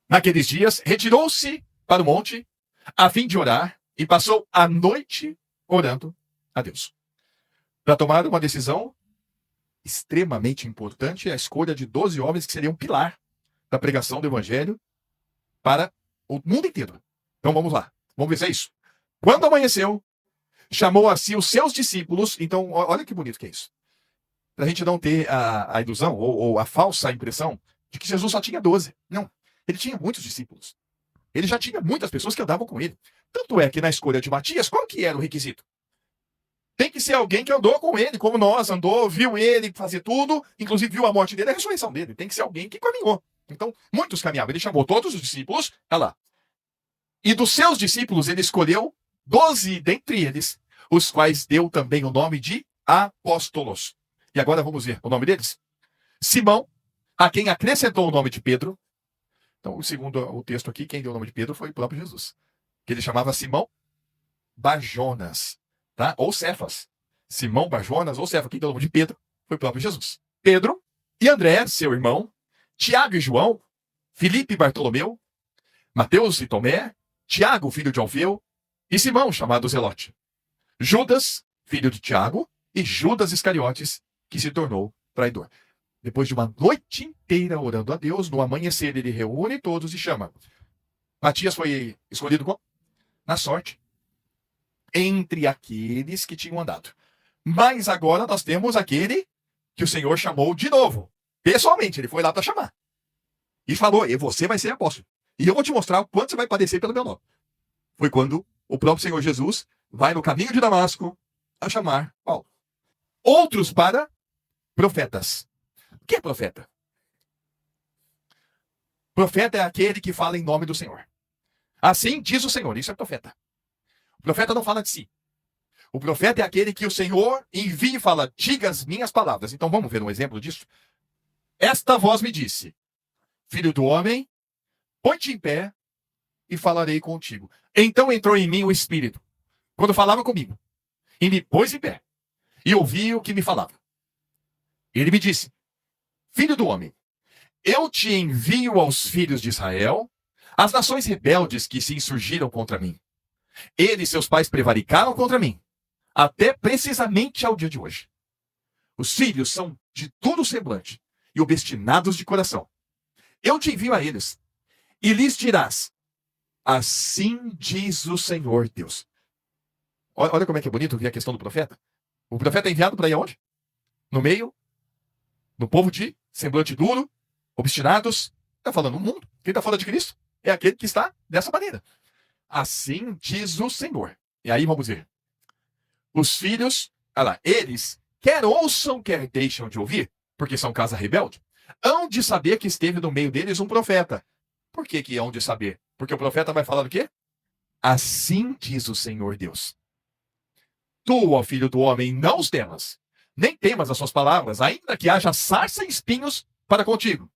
Naqueles dias, retirou-se para o monte, a fim de orar, e passou a noite orando a Deus. Para tomar uma decisão extremamente importante, a escolha de 12 homens que seriam pilar da pregação do evangelho para o mundo inteiro. Então vamos lá, vamos ver se é isso. Quando amanheceu, chamou a si os seus discípulos. Então, olha que bonito que é isso. Para a gente não ter a ilusão ou a falsa impressão de que Jesus só tinha 12. Não, ele tinha muitos discípulos. Ele já tinha muitas pessoas que andavam com ele. Tanto é que na escolha de Matias, qual que era o requisito? Tem que ser alguém que andou com ele, como nós, andou, viu ele fazer tudo, inclusive viu a morte dele e a ressurreição dele. Tem que ser alguém que caminhou. Então, muitos caminhavam. Ele chamou todos os discípulos, olha lá. E dos seus discípulos, ele escolheu 12 dentre eles, os quais deu também o nome de apóstolos. E agora vamos ver o nome deles. Simão, a quem acrescentou o nome de Pedro. Então, segundo o texto aqui, quem deu o nome de Pedro foi o próprio Jesus. Que ele chamava Simão Barjonas, tá? Ou Cefas. Simão Barjonas ou Cefas. Quem deu o nome de Pedro foi o próprio Jesus. Pedro e André, seu irmão, Tiago e João, Filipe e Bartolomeu, Mateus e Tomé, Tiago, filho de Alfeu, e Simão, chamado Zelote. Judas, filho de Tiago, e Judas Iscariotes, que se tornou traidor. Depois de uma noite inteira orando a Deus, no amanhecer ele reúne todos e chama. Matias foi escolhido como? Na sorte. Entre aqueles que tinham andado. Mas agora nós temos aquele que o Senhor chamou de novo. Pessoalmente, ele foi lá para chamar. E falou, e você vai ser apóstolo. E eu vou te mostrar o quanto você vai padecer pelo meu nome. Foi quando o próprio Senhor Jesus vai no caminho de Damasco a chamar Paulo. Outros para profetas. O que é profeta? Profeta é aquele que fala em nome do Senhor. Assim diz o Senhor, isso é profeta. O profeta não fala de si. O profeta é aquele que o Senhor envia e fala, diga as minhas palavras. Então vamos ver um exemplo disso. Esta voz me disse, filho do homem, põe-te em pé e falarei contigo. Então entrou em mim o Espírito, quando falava comigo, e me pôs em pé, e ouvi o que me falava. Ele me disse, filho do homem, eu te envio aos filhos de Israel, as nações rebeldes que se insurgiram contra mim. Eles e seus pais prevaricaram contra mim, até precisamente ao dia de hoje. Os filhos são de duro semblante e obstinados de coração. Eu te envio a eles, e lhes dirás, assim diz o Senhor Deus. Olha como é que é bonito ver a questão do profeta. O profeta é enviado para ir aonde? No meio, no povo de semblante duro, obstinados. Está falando no mundo. Quem está falando de Cristo é aquele que está dessa maneira. Assim diz o Senhor. E aí vamos ver. Os filhos, olha lá, eles, quer ouçam, quer deixam de ouvir, porque são casa rebelde, hão de saber que esteve no meio deles um profeta. Por que hão de saber? Porque o profeta vai falar o quê? Assim diz o Senhor Deus. Tu, ó filho do homem, não os temas, nem temas as suas palavras, ainda que haja sarça e espinhos para contigo.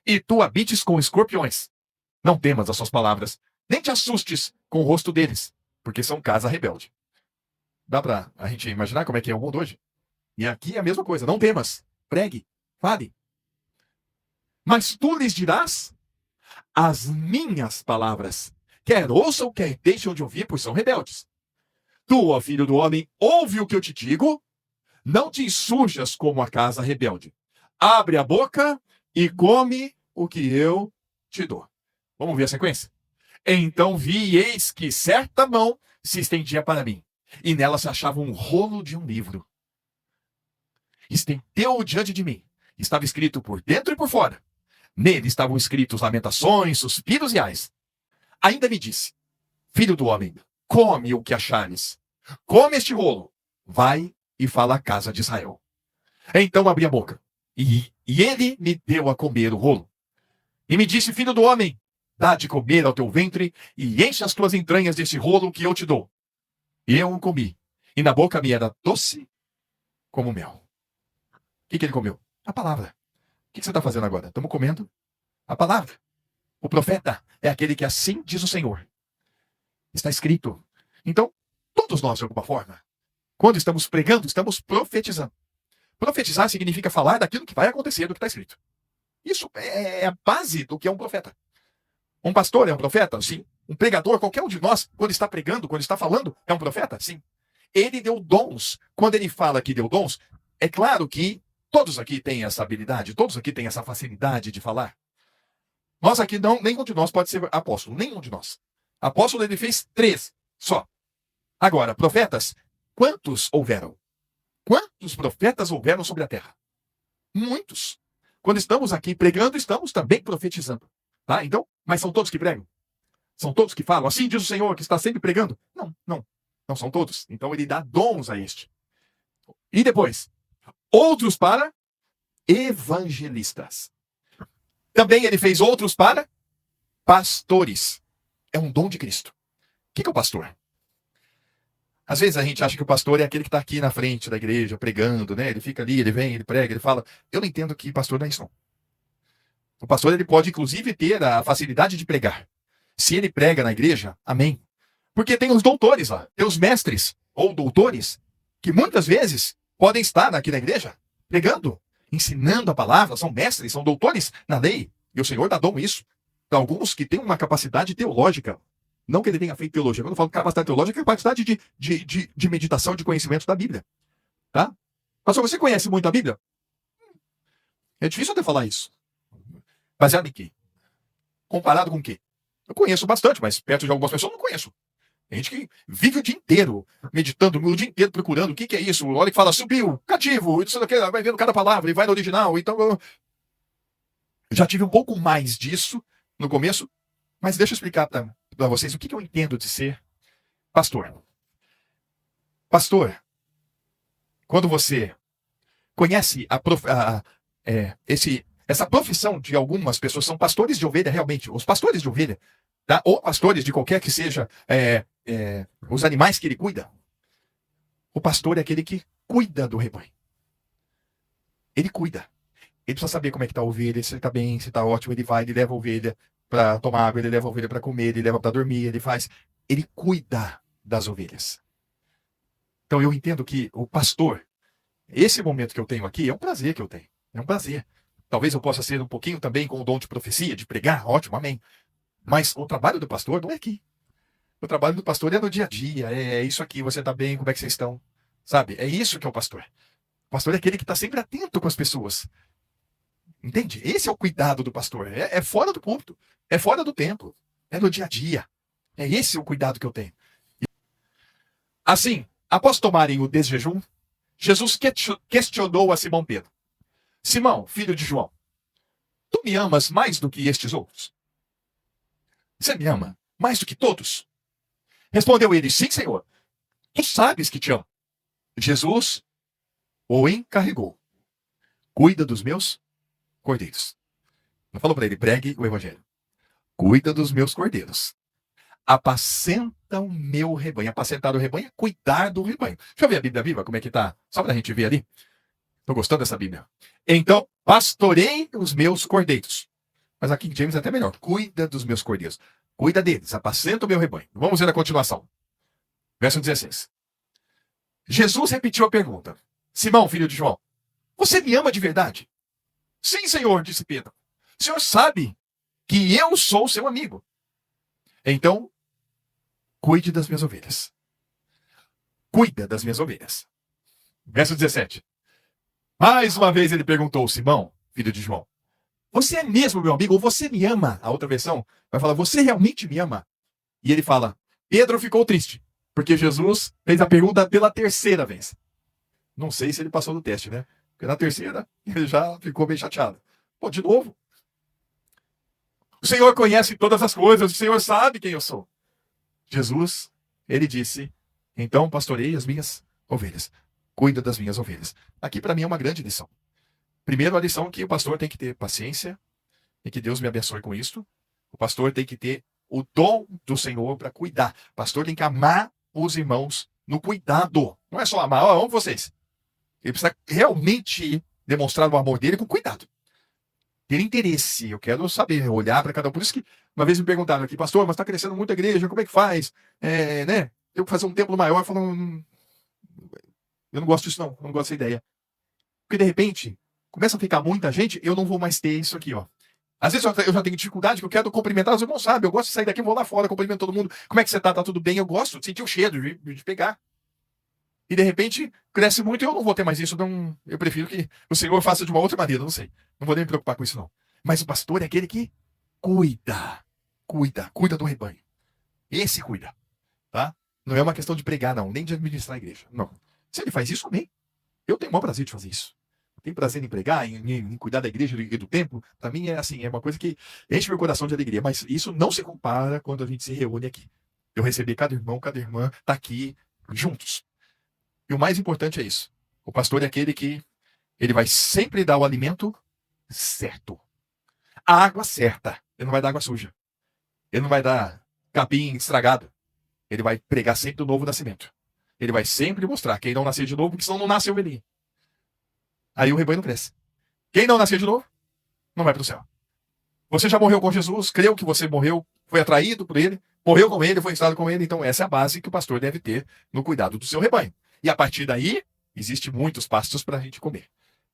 E tu habites com escorpiões. Não temas as suas palavras, nem te assustes com o rosto deles, porque são casa rebelde. Dá para a gente imaginar como é que é o mundo hoje? E aqui é a mesma coisa. Não temas, pregue, fale. Mas tu lhes dirás as minhas palavras, quer ouçam, quer deixam de ouvir, pois são rebeldes. Tu, ó filho do homem, ouve o que eu te digo, não te insurjas como a casa rebelde. Abre a boca e come o que eu te dou. Vamos ver a sequência? Então vi e eis que certa mão se estendia para mim, e nela se achava um rolo de um livro. Estendeu-o diante de mim. Estava escrito por dentro e por fora. Nele estavam escritos lamentações, suspiros e ais. Ainda me disse, filho do homem, come o que achares. Come este rolo. Vai e fala à casa de Israel. Então abri a boca, e ele me deu a comer o rolo. E me disse, filho do homem, dá de comer ao teu ventre, e enche as tuas entranhas desse rolo que eu te dou. E eu o comi, e na boca me era doce como mel. O que ele comeu? A palavra. O que você está fazendo agora? Estamos comendo a palavra. O profeta é aquele que assim diz o Senhor. Está escrito. Então, todos nós, de alguma forma, quando estamos pregando, estamos profetizando. Profetizar significa falar daquilo que vai acontecer, do que está escrito. Isso é a base do que é um profeta. Um pastor é um profeta? Sim. Um pregador, qualquer um de nós, quando está pregando, quando está falando, é um profeta? Sim. Ele deu dons. Quando ele fala que deu dons, é claro que todos aqui têm essa habilidade, todos aqui têm essa facilidade de falar. Nós aqui não, nenhum de nós pode ser apóstolo, nenhum de nós. Apóstolo ele fez 3 só. Agora, profetas, quantos houveram? Quantos profetas houveram sobre a terra? Muitos. Quando estamos aqui pregando, estamos também profetizando. Tá? Então, mas são todos que pregam? São todos que falam? Assim diz o Senhor, que está sempre pregando? Não, não. Não são todos. Então ele dá dons a este. E depois, outros para evangelistas. Também ele fez outros para pastores. É um dom de Cristo. O que é o pastor? Às vezes a gente acha que o pastor é aquele que está aqui na frente da igreja pregando, né? Ele fica ali, ele vem, ele prega, ele fala. Eu não entendo que pastor não é isso, não. O pastor ele pode, inclusive, ter a facilidade de pregar. Se ele prega na igreja, amém. Porque tem os doutores lá, tem os mestres ou doutores, que muitas vezes podem estar aqui na igreja pregando, ensinando a palavra, são mestres, são doutores na lei. E o Senhor dá dom isso para alguns que têm uma capacidade teológica. Não que ele tenha feito teologia. Quando eu falo capacidade teológica, é capacidade de meditação, de conhecimento da Bíblia. Tá? Pastor, você conhece muito a Bíblia? É difícil até falar isso. Baseado em quê? Comparado com o quê? Eu conheço bastante, mas perto de algumas pessoas eu não conheço. Tem gente que vive o dia inteiro meditando, o dia inteiro procurando o que é isso. Olha que fala, subiu, cativo, isso daqui, vai vendo cada palavra e vai no original. Então, eu já tive um pouco mais disso no começo, mas deixa eu explicar para vocês o que eu entendo de ser pastor. Pastor, quando você conhece essa profissão de algumas pessoas, são pastores de ovelha realmente, os pastores de ovelha, tá? Ou pastores de qualquer que seja os animais que ele cuida. O pastor é aquele que cuida do rebanho. Ele cuida. Ele precisa saber como é que está a ovelha, se está bem, se está ótimo, ele vai, ele leva a ovelha para tomar água, ele leva a ovelha para comer, ele leva para dormir, ele cuida das ovelhas. Então eu entendo que o pastor, esse momento que eu tenho aqui, é um prazer que eu tenho. É um prazer. Talvez eu possa ser um pouquinho também com o dom de profecia, de pregar, ótimo, amém. Mas o trabalho do pastor não é aqui. O trabalho do pastor é no dia a dia, é isso aqui, você está bem, como é que vocês estão? Sabe? É isso que é o pastor. O pastor é aquele que está sempre atento com as pessoas. Entende? Esse é o cuidado do pastor. É fora do púlpito, é fora do templo, é no dia a dia. É esse o cuidado que eu tenho. Assim, após tomarem o desjejum, Jesus questionou a Simão Pedro. Simão, filho de João, tu me amas mais do que estes outros? Você me ama mais do que todos? Respondeu ele, sim, Senhor. Tu sabes que te amo. Jesus o encarregou. Cuida dos meus cordeiros. Não falou para ele, pregue o evangelho. Cuida dos meus cordeiros. Apacenta o meu rebanho. Apacentar o rebanho é cuidar do rebanho. Deixa eu ver a Bíblia viva, como é que tá. Só para a gente ver ali. Estou gostando dessa Bíblia. Então, pastorei os meus cordeiros. Mas aqui em James é até melhor. Cuida dos meus cordeiros. Cuida deles. Apacenta o meu rebanho. Vamos ver a continuação. Verso 16. Jesus repetiu a pergunta. Simão, filho de João, você me ama de verdade? Sim, Senhor, disse Pedro. O Senhor sabe que eu sou seu amigo. Então, cuide das minhas ovelhas. Cuida das minhas ovelhas. Verso 17. Mais uma vez ele perguntou, Simão, filho de João, você é mesmo meu amigo ou você me ama? A outra versão vai falar, você realmente me ama? E ele fala, Pedro ficou triste, porque Jesus fez a pergunta pela terceira vez. Não sei se ele passou no teste, né? Porque na terceira ele já ficou bem chateado. Pô, de novo? O Senhor conhece todas as coisas, o Senhor sabe quem eu sou. Jesus, ele disse, então pastorei as minhas ovelhas. Cuida das minhas ovelhas. Aqui para mim é uma grande lição. Primeiro, a lição que o pastor tem que ter paciência, e que Deus me abençoe com isso. O pastor tem que ter o dom do Senhor para cuidar. O pastor tem que amar os irmãos no cuidado. Não é só amar, amo vocês. Ele precisa realmente demonstrar o amor dele com cuidado. Ter interesse. Eu quero saber, olhar para cada um. Por isso que uma vez me perguntaram aqui, pastor, mas está crescendo muito a igreja, como é que faz? Né? Eu fazer um templo maior, falando, eu não gosto disso não, eu não gosto dessa ideia. Porque de repente, começa a ficar muita gente, eu não vou mais ter isso aqui, ó. Às vezes eu já tenho dificuldade, que eu quero cumprimentar os irmãos, sabe? Eu gosto de sair daqui, vou lá fora, cumprimento todo mundo. Como é que você tá? Tá tudo bem? Eu gosto de sentir o cheiro, de pegar. E de repente, cresce muito e eu não vou ter mais isso. Não, eu prefiro que o Senhor faça de uma outra maneira, não sei. Não vou nem me preocupar com isso, não. Mas o pastor é aquele que cuida do rebanho. Esse cuida, tá? Não é uma questão de pregar, não, nem de administrar a igreja. Não. Se ele faz isso, amém. Eu tenho o maior prazer de fazer isso. Tenho prazer em pregar, em cuidar da igreja e do templo. Para mim é assim, é uma coisa que enche meu coração de alegria. Mas isso não se compara quando a gente se reúne aqui. Eu receber cada irmão, cada irmã, tá aqui juntos. E o mais importante é isso. O pastor é aquele que ele vai sempre dar o alimento certo. A água certa. Ele não vai dar água suja. Ele não vai dar capim estragado. Ele vai pregar sempre do novo nascimento. Ele vai sempre mostrar quem não nasceu de novo, porque senão não nasce ovelhinha. Aí o rebanho não cresce. Quem não nasceu de novo, não vai para o céu. Você já morreu com Jesus, creu que você morreu, foi atraído por ele, morreu com ele, foi instalado com ele. Então essa é a base que o pastor deve ter no cuidado do seu rebanho. E a partir daí, existe muitos pastos para a gente comer.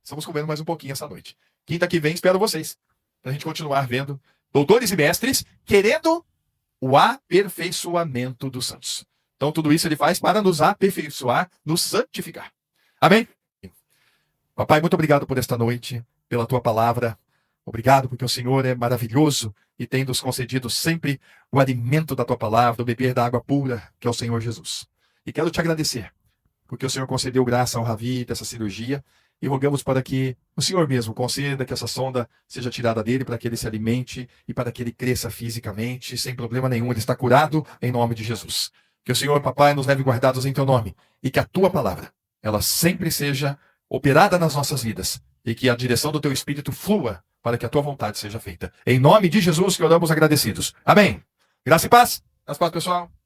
Estamos comendo mais um pouquinho essa noite. Quinta que vem, espero vocês. Para a gente continuar vendo doutores e mestres querendo o aperfeiçoamento dos santos. Então tudo isso ele faz para nos aperfeiçoar, nos santificar. Amém? Papai, muito obrigado por esta noite, pela tua palavra. Obrigado porque o Senhor é maravilhoso e tem nos concedido sempre o alimento da tua palavra, o beber da água pura, que é o Senhor Jesus. E quero te agradecer, porque o Senhor concedeu graça ao Ravi dessa cirurgia e rogamos para que o Senhor mesmo conceda que essa sonda seja tirada dele para que ele se alimente e para que ele cresça fisicamente, sem problema nenhum. Ele está curado em nome de Jesus. Que o Senhor, papai, nos leve guardados em teu nome e que a tua palavra, ela sempre seja operada nas nossas vidas e que a direção do teu Espírito flua para que a tua vontade seja feita. Em nome de Jesus que oramos agradecidos. Amém. Graça e paz. Graças a paz, pessoal.